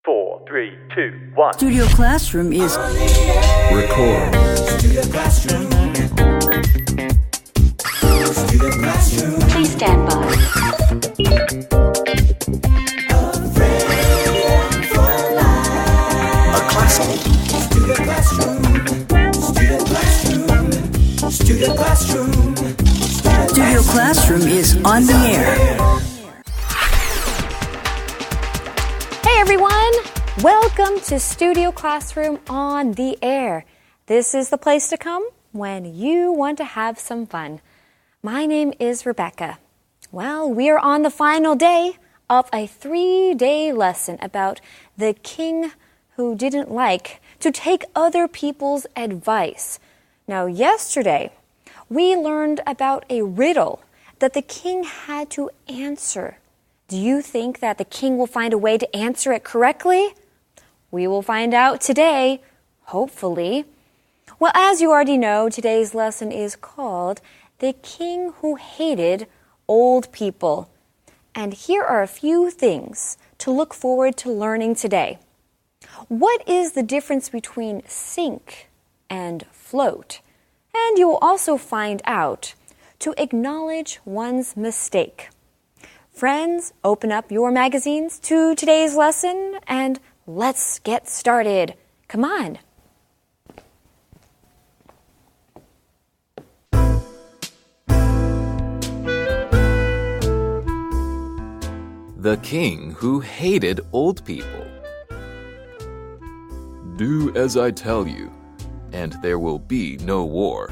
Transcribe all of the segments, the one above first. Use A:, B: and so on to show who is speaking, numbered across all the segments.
A: 4, 3, 2, 1.
B: Studio Classroom is
C: Record.
D: Studio Classroom. Studio Classroom.
E: Please stand by.
D: A classroom. Studio Classroom. Studio Classroom. Studio Classroom.
B: Studio Classroom is on the air.
F: Hey everyone! Welcome to Studio Classroom on the air. This is the place to come when you want to have some fun. My name is Rebecca. Well, we are on the final day of a 3-day lesson about the king who didn't like to take other people's advice. Now, yesterday, we learned about a riddle that the king had to answer. Do you think that the king will find a way to answer it correctly? We will find out today, hopefully. Well, as you already know, today's lesson is called The King Who Hated Old People. And here are a few things to look forward to learning today. What is the difference between sink and float? And you will also find out to acknowledge one's mistake. Friends, open up your magazines to today's lesson and let's get started. Come on.
C: The King Who Hated Old People. Do as I tell you, and there will be no war.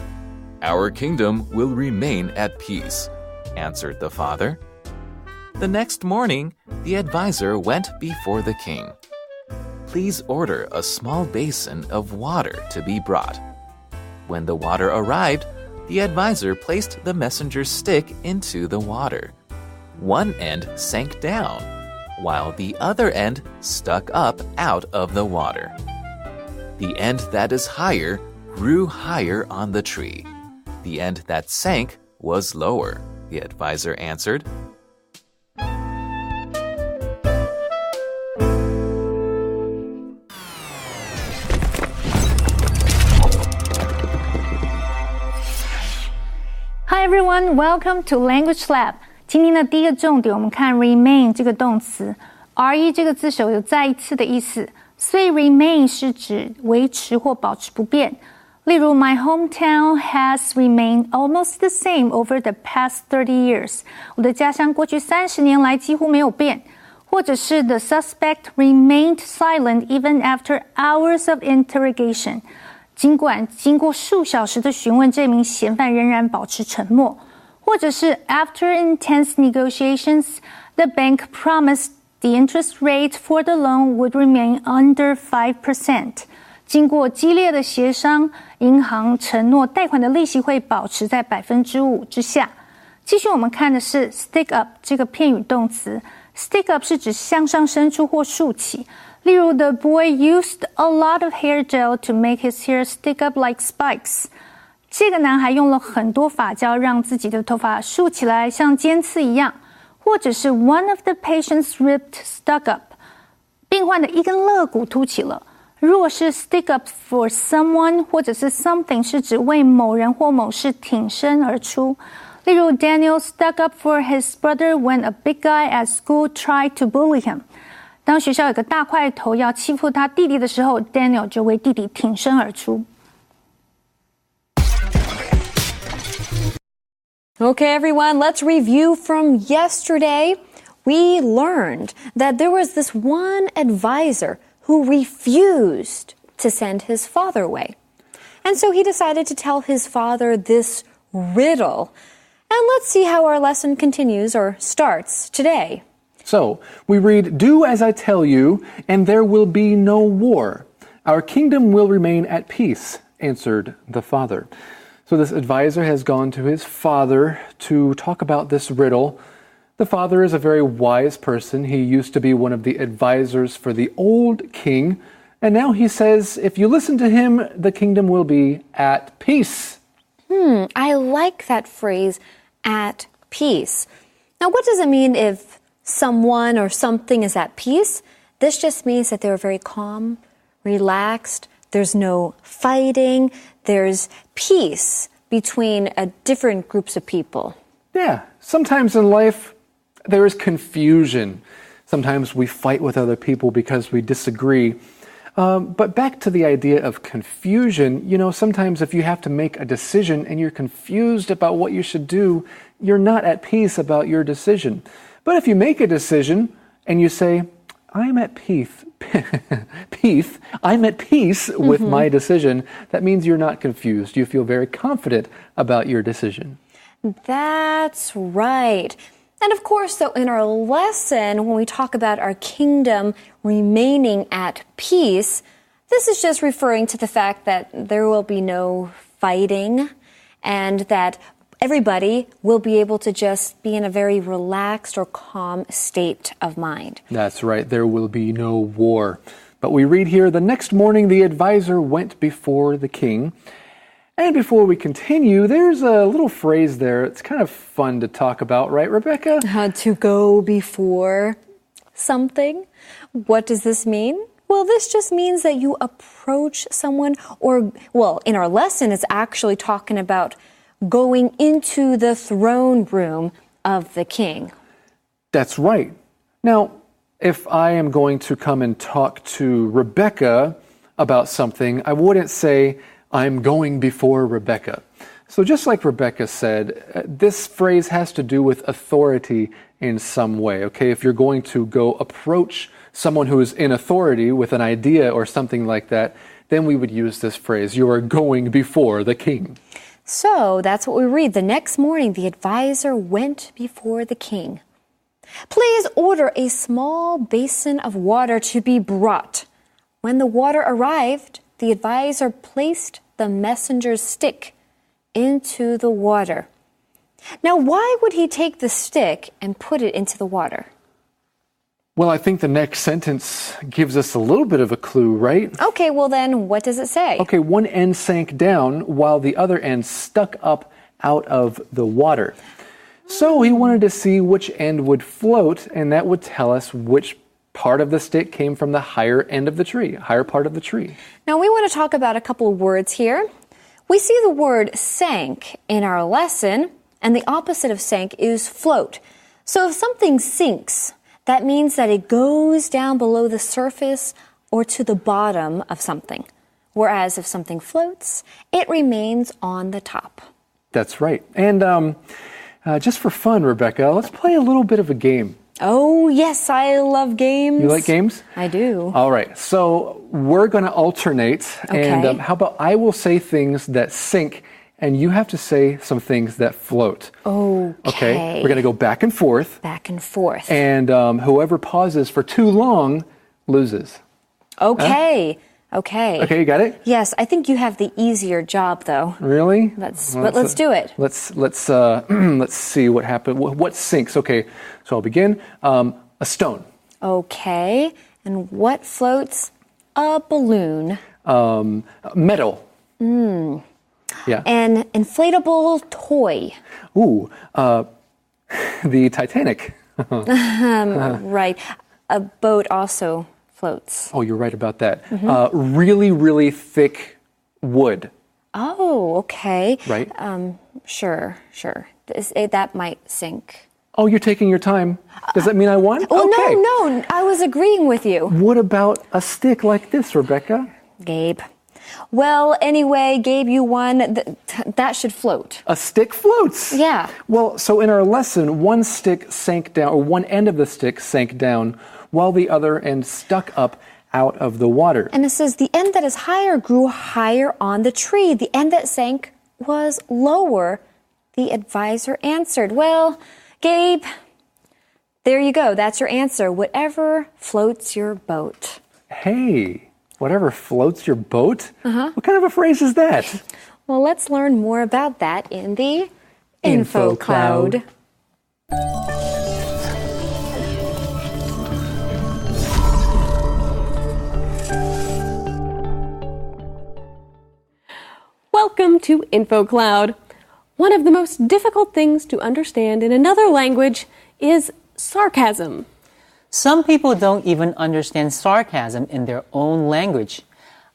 C: Our kingdom will remain at peace, answered the father. The next morning, the advisor went before the king. Please order a small basin of water to be brought. When the water arrived, the advisor placed the messenger's stick into the water. One end sank down, while the other end stuck up out of the water. The end that is higher grew higher on the tree. The end that sank was lower, the advisor answered.
G: Hi everyone, welcome to Language Lab. 今天的第一个重点，我们看 remain 这个动词。re 这个字首有再一次的意思，所以 remain 是指维持或保持不变。例如 My hometown has remained almost the same over the past 30 years. 我的家乡过去30年来几乎没有变。或者是 The suspect remained silent even after hours of interrogation. 尽管经过数小时的询问，这名嫌犯仍然保持沉默。或者是 After intense negotiations, the bank promised the interest rate for the loan would remain under 5%. 经过激烈的协商，银行承诺贷款的利息会保持在 5% 之下。继续我们看的是 stick up 这个片语动词。stick up 是指向上伸出或竖起。例如 The boy used a lot of hair gel to make his hair stick up like spikes. 这个男孩用了很多发胶让自己的头发竖起来像尖刺一样。或者是 One of the patient's ribs stuck up. 病患的一根肋骨凸起了。如果是 stick up for someone 或者是 something 是指为某人或某事挺身而出。例如 Daniel stuck up for his brother when a big guy at school tried to bully him. 当学校有个大块头要欺负他弟弟的时候， Daniel 就为弟弟挺身而出。
F: Okay, everyone, let's review from yesterday. We learned that there was this one advisor who refused to send his father away. And so he decided to tell his father this riddle. And let's see how our lesson continues or starts today.
H: So, we read, Do as I tell you, and there will be no war. Our kingdom will remain at peace, answered the father. So this advisor has gone to his father to talk about this riddle. The father is a very wise person. He used to be one of the advisors for the old king. And now he says, if you listen to him, the kingdom will be at peace.
F: I like that phrase, at peace. Now, what does it mean if someone or something is at peace? This just means that they were very calm, relaxed. There's no fighting. There's peace between different groups of people.
H: Yeah, sometimes in life there is confusion. Sometimes we fight with other people because we disagree. But back to the idea of confusion, sometimes if you have to make a decision and you're confused about what you should do, you're not at peace about your decision. But if you make a decision and you say, I'm at peace, I'm at peace with my decision, that means you're not confused. You feel very confident about your decision.
F: That's right. And of course, though, in our lesson, when we talk about our kingdom remaining at peace, this is just referring to the fact that there will be no fighting and that everybody will be able to just be in a very relaxed or calm state of mind.
H: That's right. There will be no war. But we read here, the next morning the advisor went before the king. And before we continue, there's a little phrase there. It's kind of fun to talk about, right, Rebecca?
F: To go before something. What does this mean? Well, this just means that you approach someone, or, well, in our lesson, it's actually talking about going into the throne room of the king.
H: That's right. Now, if I am going to come and talk to Rebecca about something, I wouldn't say, I'm going before Rebecca. So just like Rebecca said, this phrase has to do with authority in some way, okay? If you're going to go approach someone who is in authority with an idea or something like that, then we would use this phrase, you are going before the king.
F: So that's what we read. The next morning, the advisor went before the king. Please order a small basin of water to be brought. When the water arrived, the advisor placed the messenger's stick into the water. Now, why would he take the stick and put it into the water?
H: Well, I think the next sentence gives us a little bit of a clue, right?
F: Okay, well then, what does it say?
H: Okay, one end sank down while the other end stuck up out of the water. So he wanted to see which end would float, and that would tell us which part of the stick came from the higher end of the tree, higher part of the tree.
F: Now we want to talk about a couple of words here. We see the word sank in our lesson, and the opposite of sank is float. So if something sinks, that means that it goes down below the surface or to the bottom of something. Whereas if something floats, it remains on the top.
H: That's right. And just for fun, Rebecca, let's play a little bit of a game.
F: Oh, yes, I love games.
H: You like games?
F: I do.
H: All right, so we're going to alternate.
F: Okay.
H: And how about I will say things that sink, and you have to say some things that float.
F: Okay.
H: We're going to go back and forth.
F: Back and forth.
H: And whoever pauses for too long loses.
F: Okay. Okay.
H: Okay, you got it?
F: Yes, I think you have the easier job, though.
H: Really?
F: Let's do it.
H: Let's see what happened. What sinks? Okay, so I'll begin. A stone.
F: Okay. And what floats? A balloon.
H: Metal. Yeah.
F: An inflatable toy.
H: Ooh, the Titanic.
F: Right. A boat also floats.
H: Oh, you're right about that. Really, really thick wood.
F: Oh, okay.
H: Right?
F: Sure. That might sink.
H: Oh, you're taking your time. Does that mean I won?
F: Well,
H: okay.
F: no, I was agreeing with you.
H: What about a stick like this, Rebecca?
F: Gabe. Well, anyway, Gabe, you won. That should float.
H: A stick floats.
F: Yeah.
H: Well, so in our lesson, one stick sank down, or one end of the stick sank down, while the other end stuck up out of the water.
F: And it says the end that is higher grew higher on the tree. The end that sank was lower. The advisor answered. Well, Gabe, there you go. That's your answer. Whatever floats your boat.
H: Hey, whatever floats your boat? What kind of a phrase is that?
F: Well, let's learn more about that in the Info Cloud.
E: Welcome to Info Cloud. One of the most difficult things to understand in another language is sarcasm.
I: Some people don't even understand sarcasm in their own language.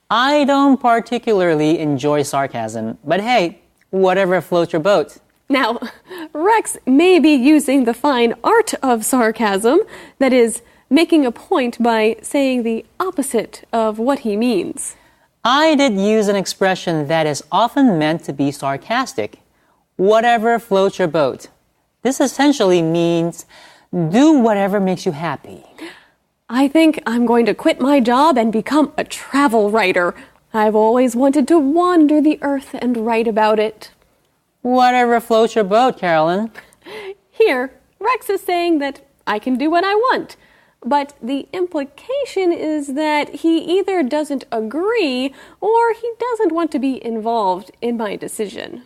I: I don't particularly enjoy sarcasm, but hey, whatever floats your boat.
E: Now, Rex may be using the fine art of sarcasm, that is, making a point by saying the opposite of what he means.
I: I did use an expression that is often meant to be sarcastic. Whatever floats your boat. This essentially means do whatever makes you happy.
E: I think I'm going to quit my job and become a travel writer. I've always wanted to wander the earth and write about it.
I: Whatever floats your boat, Carolyn.
E: Here, Rex is saying that I can do what I want. But the implication is that he either doesn't agree or he doesn't want to be involved in my decision.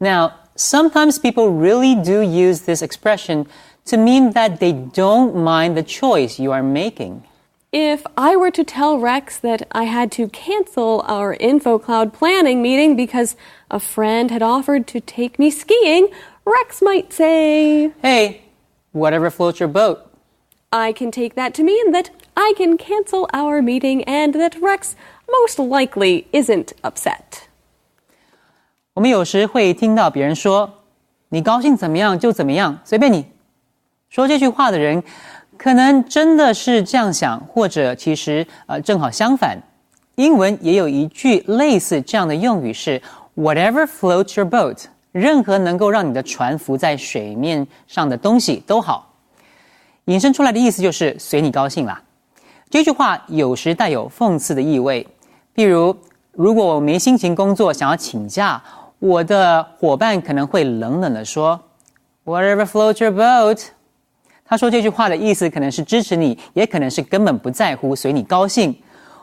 I: Now, sometimes people really do use this expression to mean that they don't mind the choice you are making.
E: If I were to tell Rex that I had to cancel our InfoCloud planning meeting because a friend had offered to take me skiing, Rex might say,
I: Hey, whatever floats your boat.
E: I can take that to mean that I can cancel our meeting and that Rex most likely isn't upset.
I: 我们有时会听到别人说，你高兴怎么样就怎么样，随便你。说这句话的人可能真的是这样想，或者其实正好相反。英文也有一句类似这样的用语是 whatever floats your boat， 任何能够让你的船浮在水面上的东西都好。引申出来的意思就是随你高兴啦。这句话有时带有讽刺的意味，譬如如果我没心情工作想要请假，我的伙伴可能会冷冷地说 whatever floats your boat。他说这句话的意思可能是支持你，也可能是根本不在乎，随你高兴。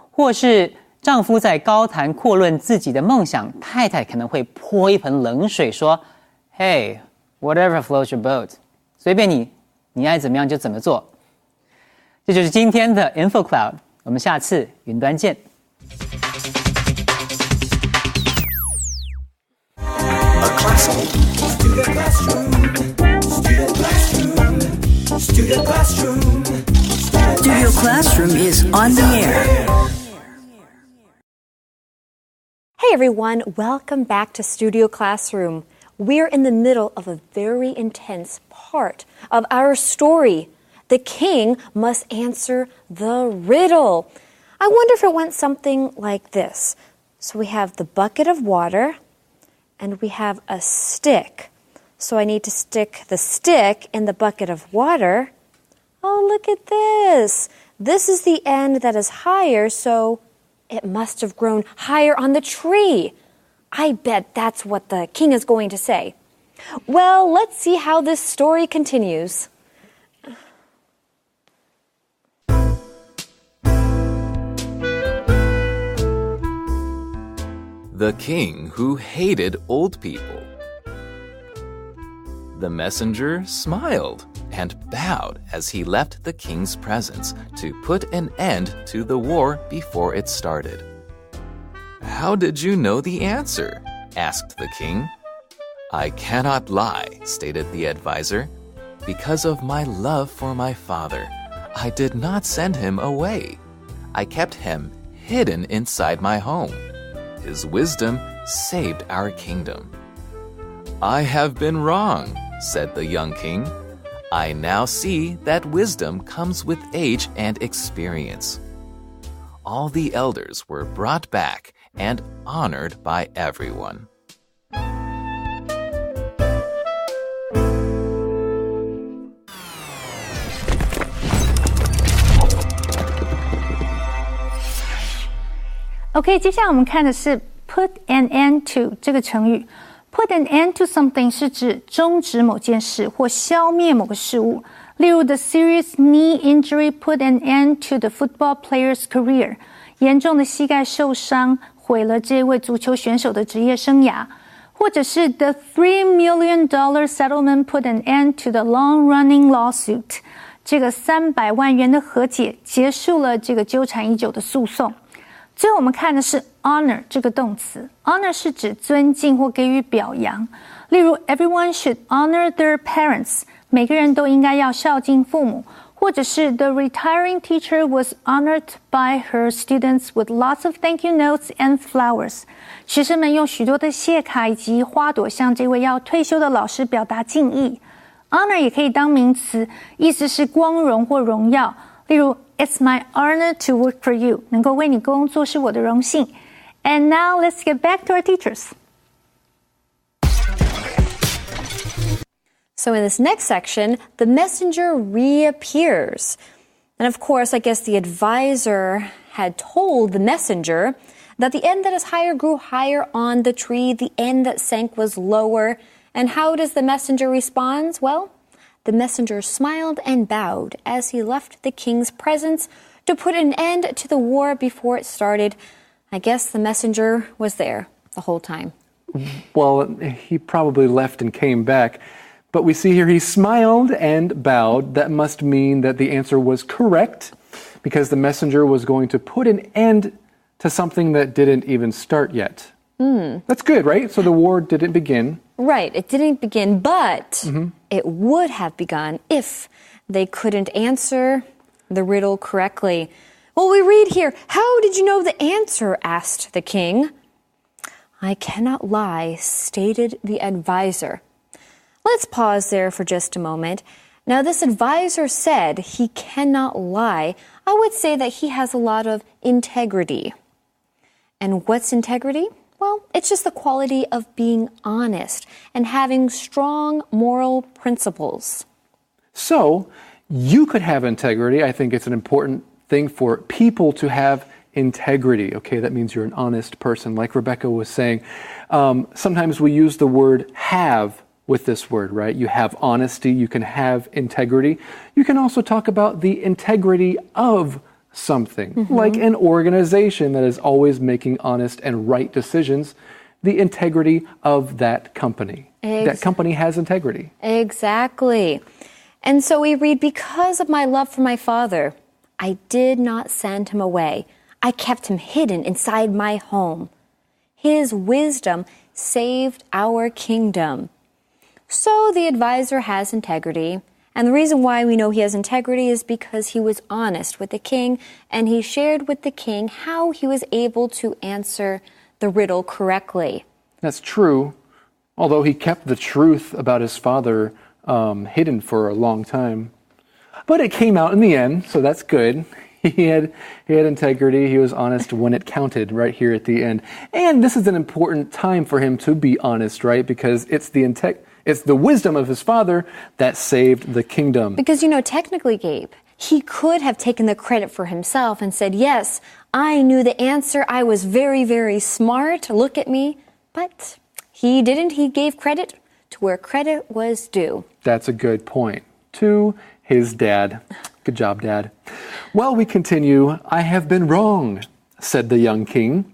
I: 或是丈夫在高谈阔论自己的梦想，太太可能会泼一盆冷水说 Hey, whatever floats your boat， 随便你，你爱怎么样就怎么做。这就是今天的 InfoCloud， 我们下次云端见。
D: Studio Classroom.
B: Studio Classroom is on the air.
F: Hey everyone, welcome back to Studio Classroom. We're in the middle of a very intense part of our story. The king must answer the riddle. I wonder if it went something like this. So we have the bucket of water and we have a stick. So I need to stick the stick in the bucket of water. Oh, look at this. This is the end that is higher, so it must have grown higher on the tree. I bet that's what the king is going to say. Well, let's see how this story continues.
C: The king who hated old people. The messenger smiled and bowed as he left the king's presence to put an end to the war before it started. "How did you know the answer?" asked the king. "I cannot lie," stated the advisor. "Because of my love for my father, I did not send him away. I kept him hidden inside my home. His wisdom saved our kingdom." "I have been wrong," said the young king. "I now see that wisdom comes with age and experience." All the elders were brought back and honored by everyone.
G: OK， 接下来我们看的是 put an end to 这个成语。Put an end to something 是指终止某件事或消灭某个事物。例如 ，the serious knee injury put an end to the football player's career。严重的膝盖受伤毁了这位足球选手的职业生涯。或者是 the $3 million settlement put an end to the long-running lawsuit。这个300万元的和解结束了这个纠缠已久的诉讼。最后我们看的是 honor 这个动词 honor 是指尊敬或给予表扬，例如 everyone should honor their parents 每个人都应该要孝敬父母，或者是 The retiring teacher was honored by her students with lots of thank you notes and flowers. 学生们用许多的谢卡以及花朵向这位要退休的老师表达敬意。Honor 也可以当名词，意思是光荣或荣耀。例如 It's my honor to work for you. 能够为你工作是我的荣幸。And now let's get back to our teachers.
F: So in this next section, the messenger reappears. And of course, I guess the advisor had told the messenger that the end that is higher grew higher on the tree, the end that sank was lower. And how does the messenger respond? Well, the messenger smiled and bowed as he left the king's presence to put an end to the war before it started. I guess the messenger was there the whole time.
H: Well, he probably left and came back. But we see here he smiled and bowed. That must mean that the answer was correct because the messenger was going to put an end to something that didn't even start yet. That's good, right? So the war didn't begin.
F: Right, it didn't begin, but it would have begun if they couldn't answer the riddle correctly. Well, we read here, "How did you know the answer?" asked the king. "I cannot lie," stated the advisor. Let's pause there for just a moment. Now, this advisor said he cannot lie. I would say that he has a lot of integrity. And what's integrity? Well, it's just the quality of being honest and having strong moral principles.
H: So, you could have integrity. I think it's an important thing for people to have integrity. Okay, that means you're an honest person. Like Rebecca was saying, sometimes we use the word have with this word, right? You have honesty, you can have integrity. You can also talk about the integrity of something, like an organization that is always making honest and right decisions, the integrity of that company. That company has integrity.
F: Exactly. And so we read, "Because of my love for my father, I did not send him away. I kept him hidden inside my home. His wisdom saved our kingdom." So the advisor has integrity. And the reason why we know he has integrity is because he was honest with the king and he shared with the king how he was able to answer the riddle correctly.
H: That's true. Although he kept the truth about his father hidden for a long time. But it came out in the end, so that's good. He had integrity. He was honest when it counted right here at the end. And this is an important time for him to be honest, right? Because it's the wisdom of his father that saved the kingdom.
F: Because, technically, Gabe, he could have taken the credit for himself and said, "Yes, I knew the answer. I was very, very smart. Look at me." But he didn't. He gave credit to where credit was due.
H: That's a good point. To his dad. Good job, Dad. Well, we continue. "I have been wrong," said the young king.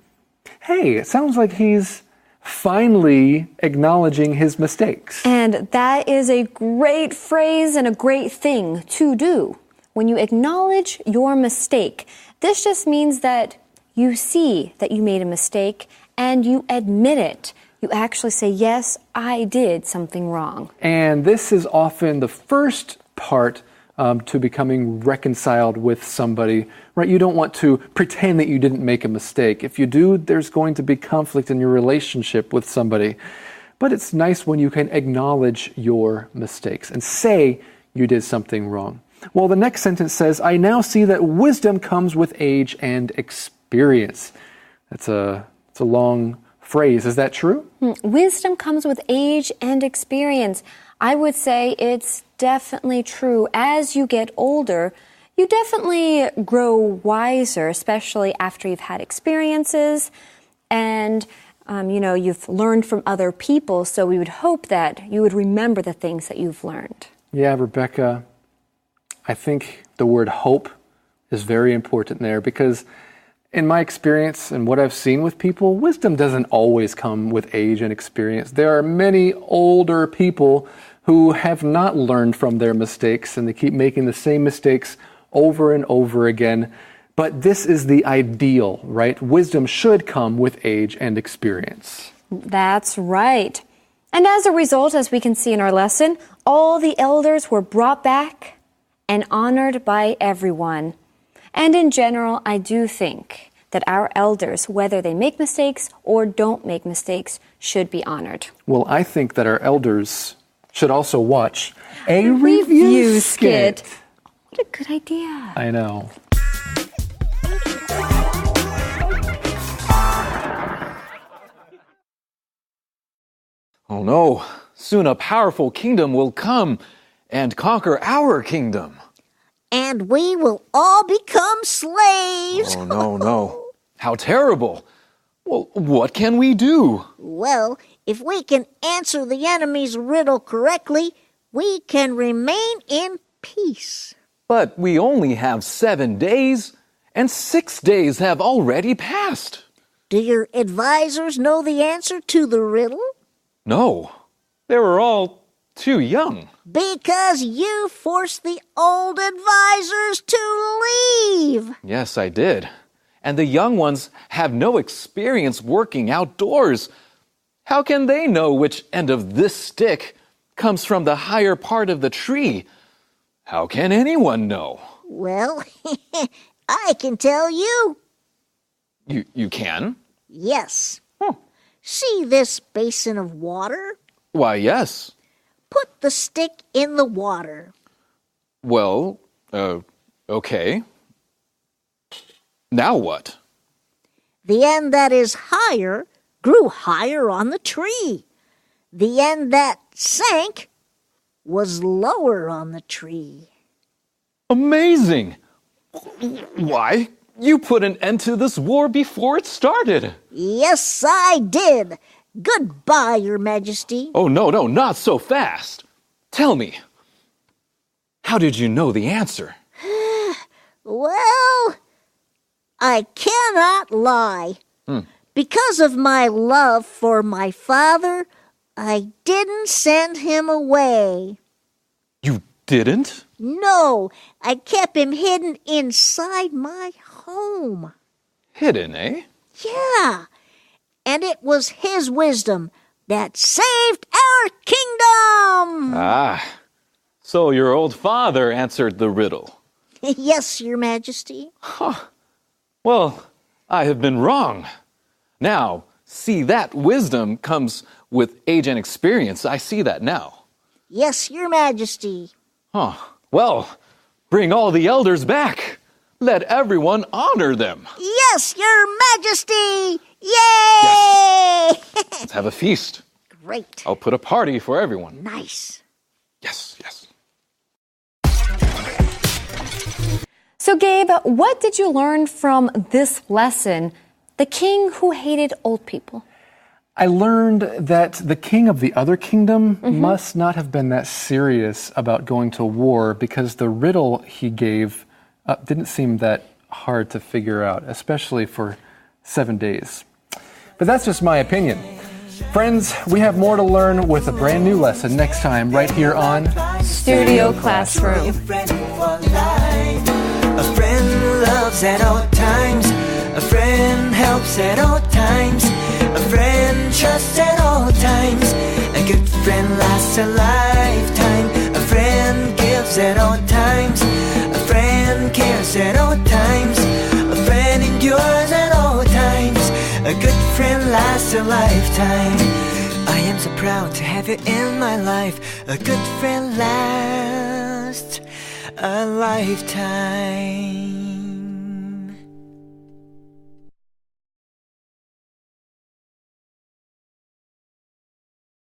H: Hey, it sounds like he's finally acknowledging his mistakes.
F: And that is a great phrase and a great thing to do. When you acknowledge your mistake, this just means that you see that you made a mistake and you admit it. You actually say, "Yes, I did something wrong."
H: And this is often the first part to becoming reconciled with somebody, right? You don't want to pretend that you didn't make a mistake. If you do, there's going to be conflict in your relationship with somebody. But it's nice when you can acknowledge your mistakes and say you did something wrong. Well, the next sentence says, "I now see that wisdom comes with age and experience." It's a long phrase. Is that true?
F: Wisdom comes with age and experience. I would say it's definitely true. As you get older, you definitely grow wiser, especially after you've had experiences and, you've learned from other people. So we would hope that you would remember the things that you've learned.
H: Yeah, Rebecca, I think the word hope is very important there because in my experience and what I've seen with people, wisdom doesn't always come with age and experience. There are many older people who have not learned from their mistakes and they keep making the same mistakes over and over again. But this is the ideal, right? Wisdom should come with age and experience.
F: That's right. And as a result, as we can see in our lesson, all the elders were brought back and honored by everyone. And in general, I do think that our elders, whether they make mistakes or don't make mistakes, should be honored.
H: Well, I think that our elders should also watch a review skit.
F: What a good idea.
H: I know.
C: Oh no, soon a powerful kingdom will come and conquer our kingdom.
J: And we will all become slaves.
C: Oh no. How terrible. Well, what can we do?
J: Well, if we can answer the enemy's riddle correctly, we can remain in peace.
C: But we only have 7 days, and 6 days have already passed.
J: Do your advisors know the answer to the riddle?
C: No, they were all too young.
J: Because you forced the old advisors to leave.
C: Yes, I did. And the young ones have no experience working outdoors. How can they know which end of this stick comes from the higher part of the tree? How can anyone know?
J: Well, I can tell you.
C: You can?
J: Yes. See this basin of water?
C: Why, yes.
J: Put the stick in the water.
C: Well, okay. Now what?
J: The end that is higher grew higher on the tree. The end that sank was lower on the tree.
C: Amazing! Why? You put an end to this war before it started.
J: Yes, I did. Goodbye, Your Majesty.
C: Oh, no, not so fast. Tell me, how did you know the answer?
J: Well, I cannot lie. Because of my love for my father, I didn't send him away.
C: You didn't?
J: No, I kept him hidden inside my home.
C: Hidden, eh?
J: Yeah, and it was his wisdom that saved our kingdom.
C: Ah, so your old father answered the riddle.
J: Yes, Your Majesty.
C: Well, I have been wrong. Now, see, that wisdom comes with age and experience. I see that now.
J: Yes, Your Majesty.
C: Well, bring all the elders back. Let everyone honor them.
J: Yes, Your Majesty! Yay!
C: Yes. Let's have a feast.
J: Great.
C: I'll put a party for everyone.
J: Nice.
C: Yes.
F: So, Gabe, what did you learn from this lesson, The King Who Hated Old People?
H: I learned that the king of the other kingdom must not have been that serious about going to war because the riddle he gave didn't seem that hard to figure out, especially for 7 days. But that's just my opinion. Friends, we have more to learn with a brand new lesson next time right here on
F: Studio Classroom.
D: A friend loves at all times. A friend helps at all times. A friend trusts at all times. A good friend lasts a lifetime. A friend gives at all times. A friend cares at all times. A friend endures at all times. A good friend lasts a lifetime. I am so proud to have you in my life. A good friend lasts a lifetime.